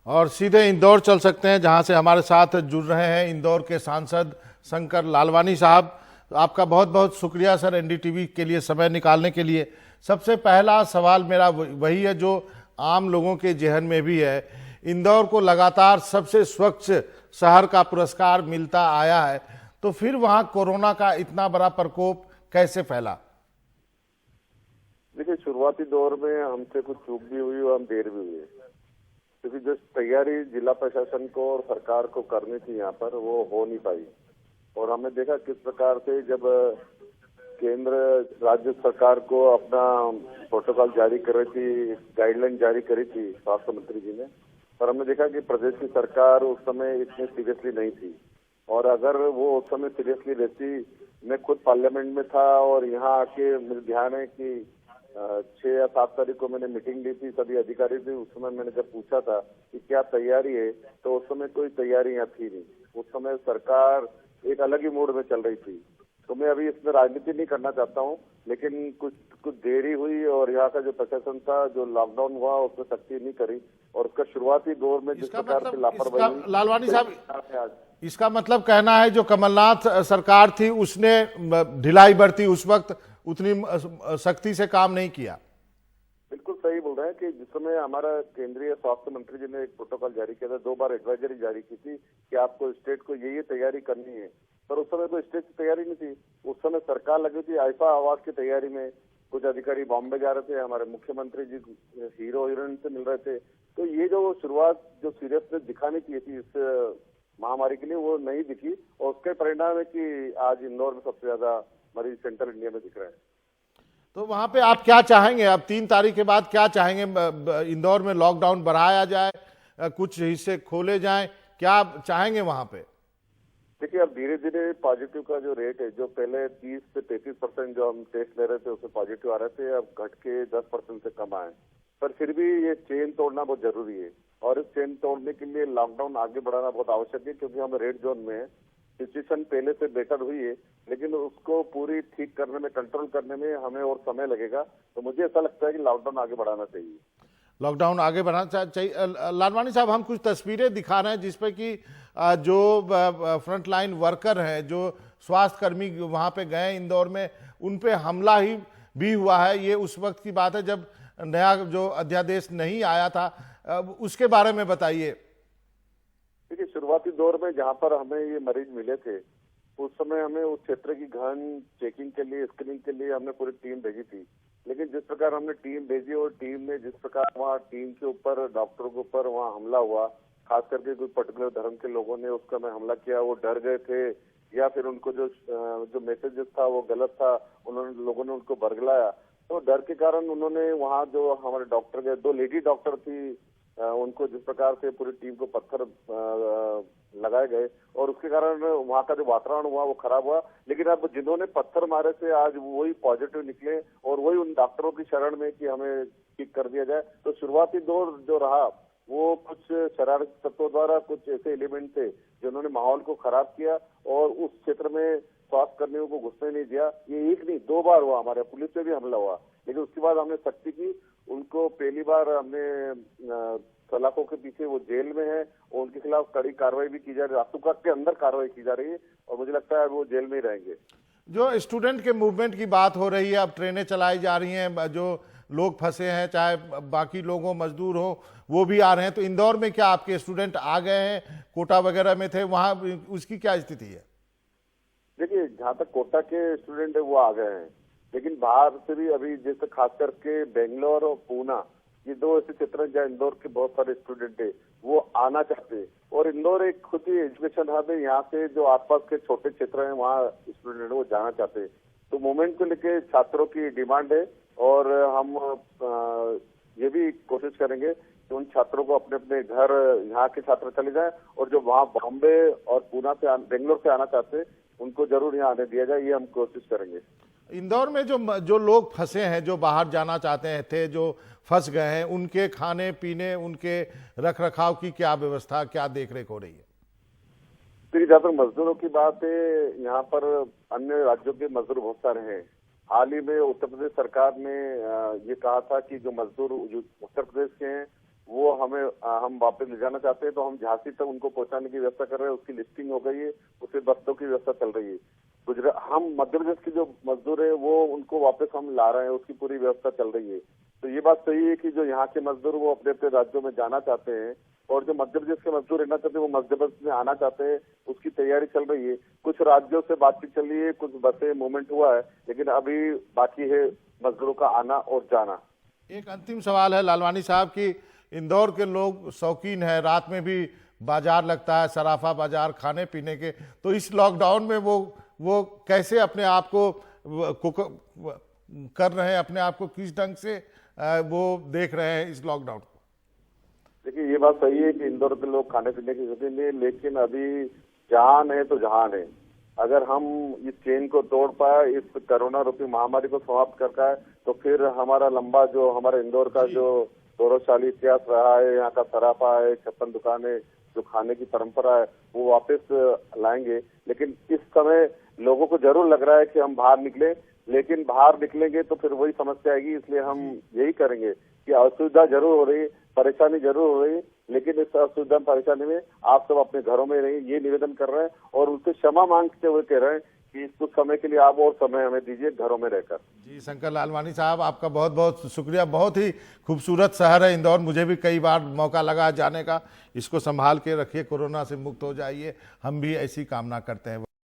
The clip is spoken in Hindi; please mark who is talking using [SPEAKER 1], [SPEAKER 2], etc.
[SPEAKER 1] और सीधे इंदौर चल सकते हैं, जहां से हमारे साथ जुड़ रहे हैं इंदौर के सांसद शंकर लालवानी साहब। आपका बहुत बहुत शुक्रिया सर, एनडीटीवी के लिए समय निकालने के लिए। सबसे पहला सवाल मेरा वही है जो आम लोगों के जहन में भी है। इंदौर को लगातार सबसे स्वच्छ शहर का पुरस्कार मिलता आया है, तो फिर वहां कोरोना का इतना बड़ा प्रकोप कैसे फैला?
[SPEAKER 2] देखिए, शुरुआती दौर में हमसे कुछ चूक भी हुई और हम देर भी हुए, क्योंकि जो तैयारी जिला प्रशासन को और सरकार को करनी थी यहाँ पर, वो हो नहीं पाई। और हमने देखा किस प्रकार से जब केंद्र राज्य सरकार को अपना प्रोटोकॉल जारी कर रही थी, गाइडलाइन जारी करी थी स्वास्थ्य मंत्री जी ने, पर हमने देखा कि प्रदेश की सरकार उस समय इतनी सीरियसली नहीं थी। और अगर वो उस समय सीरियसली रहती, मैं खुद पार्लियामेंट में था और यहाँ आके मुझे ध्यान है कि 6 या 7 तारीख को मैंने मीटिंग ली थी, सभी अधिकारी थे। उस समय मैंने जब पूछा था कि क्या तैयारी है, तो उस समय कोई तैयारी यहाँ थी नहीं। उस समय सरकार एक अलग ही मूड में चल रही थी। तो मैं अभी इसमें राजनीति नहीं करना चाहता हूँ, लेकिन कुछ देरी हुई और यहाँ का जो प्रशासन था, जो लॉकडाउन हुआ, उसमें सख्ती नहीं करी। और उसका शुरुआती दौर में जिस प्रकार से लापरवाही,
[SPEAKER 1] लालवानी साहब, इसका मतलब कहना है जो कमलनाथ सरकार थी उसने ढिलाई बरती, उस वक्त उतनी सख्ती से काम नहीं किया?
[SPEAKER 2] बिल्कुल सही बोल रहे हैं कि जिस समय हमारा केंद्रीय स्वास्थ्य मंत्री जी ने एक प्रोटोकॉल जारी किया था, 2 बार एडवाइजरी जारी की थी कि आपको स्टेट को ये तैयारी करनी है, पर उस समय कोई स्टेट की तैयारी नहीं थी। उस समय सरकार लगी थी आईफा अवार्ड की तैयारी में। कुछ अधिकारी बॉम्बे जा रहे थे, हमारे मुख्यमंत्री जी हीरो हीरोइन से मिल रहे थे। तो ये जो शुरुआत, जो सीरियसनेस दिखानी चाहिए थी इस महामारी के लिए, वो नहीं दिखी। और उसके परिणाम है कि आज इंदौर में सबसे ज्यादा मरीज सेंट्रल इंडिया में दिख रहे हैं।
[SPEAKER 1] तो वहां पे आप क्या चाहेंगे? अब 3 तारीख के बाद क्या चाहेंगे? इंदौर में लॉकडाउन बढ़ाया जाए, कुछ हिस्से खोले जाएं, क्या चाहेंगे वहां पे?
[SPEAKER 2] देखिए, अब धीरे धीरे पॉजिटिव का जो रेट है, जो पहले 30 से 33% जो हम टेस्ट ले रहे थे उसमें पॉजिटिव आ रहे थे, अब घट के 10% से कम आए। पर फिर भी ये चेन तोड़ना बहुत जरूरी है, और इस चेन तोड़ने के लिए लॉकडाउन आगे बढ़ाना बहुत आवश्यक है, क्योंकि हम रेड जोन में है। सिचुएशन पहले से बेटर हुई है, लेकिन उसको पूरी ठीक करने में, कंट्रोल करने में हमें और समय लगेगा। तो मुझे ऐसा लगता है कि लॉकडाउन आगे बढ़ाना चाहिए।
[SPEAKER 1] लॉकडाउन आगे बढ़ाना चाहिए। लालवानी साहब, हम कुछ तस्वीरें दिखा रहे हैं जिसपे कि जो फ्रंट लाइन वर्कर हैं, जो स्वास्थ्य कर्मी वहां पे गए इंदौर में, उन पे हमला ही भी हुआ है। ये उस वक्त की बात है जब नया जो अध्यादेश नहीं आया था। उसके बारे में बताइए।
[SPEAKER 2] देखिए, शुरुआती दौर में जहाँ पर हमें ये मरीज मिले थे, उस समय हमें उस क्षेत्र की गहन चेकिंग के लिए, स्क्रीनिंग के लिए हमने पूरी टीम भेजी थी। लेकिन जिस प्रकार हमने टीम भेजी और टीम ने जिस प्रकार वहाँ टीम के ऊपर, डॉक्टरों के ऊपर वहाँ हमला हुआ, खास करके कोई पर्टिकुलर धर्म के लोगों ने उसका में हमला किया, वो डर गए थे, या फिर उनको जो मैसेजेस था वो गलत था, लोगों ने उनको बरगलाया। तो डर के कारण उन्होंने वहाँ जो हमारे डॉक्टर गए, 2 लेडी डॉक्टर थी, उनको जिस प्रकार से पूरी टीम को पत्थर लगाए गए, और उसके कारण वहाँ का जो वातावरण हुआ वो खराब हुआ। लेकिन अब जिन्होंने पत्थर मारे से आज वही पॉजिटिव निकले, और वही उन डॉक्टरों की शरण में कि हमें ठीक कर दिया जाए। तो शुरुआती दौर जो रहा, वो कुछ शरारती तत्वों द्वारा, कुछ ऐसे एलिमेंट थे जिन्होंने माहौल को खराब किया और उस क्षेत्र में स्वास्थ्य कर्मियों को घुसने नहीं दिया। ये एक नहीं, 2 बार हुआ, हमारे पुलिस पे भी हमला हुआ। लेकिन उसके बाद हमने सख्ती की। उनको पहली बार हमने सलाखों के पीछे, वो जेल में है, और उनके खिलाफ कड़ी कार्रवाई भी की जा रही है, रातों के अंदर कार्रवाई की जा रही है, और मुझे लगता है वो जेल में ही रहेंगे।
[SPEAKER 1] जो स्टूडेंट के मूवमेंट की बात हो रही है, अब ट्रेनें चलाई जा रही हैं, जो लोग फंसे हैं, चाहे बाकी लोग हो, मजदूर हो, वो भी आ रहे हैं, तो इंदौर में क्या आपके स्टूडेंट आ गए हैं? कोटा वगैरह में थे, वहां उसकी क्या स्थिति है?
[SPEAKER 2] देखिए, जहाँ तक कोटा के स्टूडेंट है वो आ गए हैं, लेकिन बाहर से भी अभी, जैसे खास करके बेंगलोर और पूना, ये 2 ऐसे क्षेत्र हैं जहाँ इंदौर के बहुत सारे स्टूडेंट है, वो आना चाहते हैं। और इंदौर एक खुद ही एजुकेशन हब है, यहाँ से जो आसपास के छोटे क्षेत्र हैं वहाँ स्टूडेंट वो जाना चाहते हैं। तो मूवमेंट को लेके छात्रों की डिमांड है, और हम ये भी कोशिश करेंगे कि उन छात्रों को अपने अपने घर, यहाँ के छात्र चले जाएं, और जो वहाँ बॉम्बे और पूना से, बेंगलोर से आना चाहते हैं, उनको जरूर यहाँ आने दिया जाए, ये हम कोशिश करेंगे।
[SPEAKER 1] इंदौर में जो लोग फंसे हैं, जो बाहर जाना चाहते थे, जो फंस गए हैं, उनके खाने पीने, उनके रख रखाव की क्या व्यवस्था, क्या देखरेख हो रही है?
[SPEAKER 2] फिर जहाँ तक मजदूरों की बात है, यहाँ पर अन्य राज्यों के मजदूर बहुत सारे हैं। हाल ही में उत्तर प्रदेश सरकार ने ये कहा था कि जो मजदूर उत्तर प्रदेश के हैं वो हमें हम वापस ले जाना चाहते हैं, तो हम झांसी तक उनको पहुंचाने की व्यवस्था कर रहे हैं। उसकी लिस्टिंग हो गई है, उसके बस्तों की व्यवस्था चल रही है। गुजरात हम मध्य प्रदेश के जो मजदूर है वो उनको वापस हम ला रहे हैं, उसकी पूरी व्यवस्था चल रही है। तो ये बात सही है कि जो यहाँ के मजदूर वो अपने अपने राज्यों में जाना चाहते हैं, और जो मध्य प्रदेश के मजदूर रहना चाहते हैं वो मध्य प्रदेश में आना चाहते हैं, उसकी तैयारी चल रही है। कुछ राज्यों से बातचीत चल रही है, कुछ बसें मूवमेंट हुआ है, लेकिन अभी बाकी है मजदूरों का आना और जाना।
[SPEAKER 1] एक अंतिम सवाल है लालवानी साहब की, इंदौर के लोग शौकीन है, रात में भी बाजार लगता है, सराफा बाजार खाने पीने के, तो इस लॉकडाउन में वो कैसे अपने आप को कर रहे हैं, अपने आप को किस ढंग से वो देख रहे हैं इस लॉकडाउन को?
[SPEAKER 2] देखिए, ये बात सही है कि इंदौर के लोग खाने पीने की शौकीन है, लेकिन अभी जहान है तो जहान है। अगर हम इस चेन को तोड़ पाए, इस कोरोना रूपी महामारी को समाप्त कर पाए, तो फिर हमारा लंबा जो हमारे इंदौर का जो गौरवशाली इतिहास रहा है, यहाँ का सराफा है, 56 दुकानें, जो खाने की परंपरा है, वो वापस लाएंगे। लेकिन इस समय लोगों को जरूर लग रहा है कि हम बाहर निकले, लेकिन बाहर निकलेंगे तो फिर वही समस्या आएगी। इसलिए हम यही करेंगे कि असुविधा जरूर हो रही, परेशानी जरूर हो रही, लेकिन इस असुविधा परेशानी में आप सब अपने घरों में रहिए, ये निवेदन कर रहे हैं। और उनसे क्षमा मांगते हुए कह रहे हैं कि कुछ समय के लिए आप और समय हमें दीजिए घरों में रहकर।
[SPEAKER 1] जी, शंकर लालवानी साहब, आपका बहुत बहुत शुक्रिया। बहुत ही खूबसूरत शहर है इंदौर, मुझे भी कई बार मौका लगा जाने का। इसको संभाल के रखिए, कोरोना से मुक्त हो जाइए, हम भी ऐसी कामना करते हैं।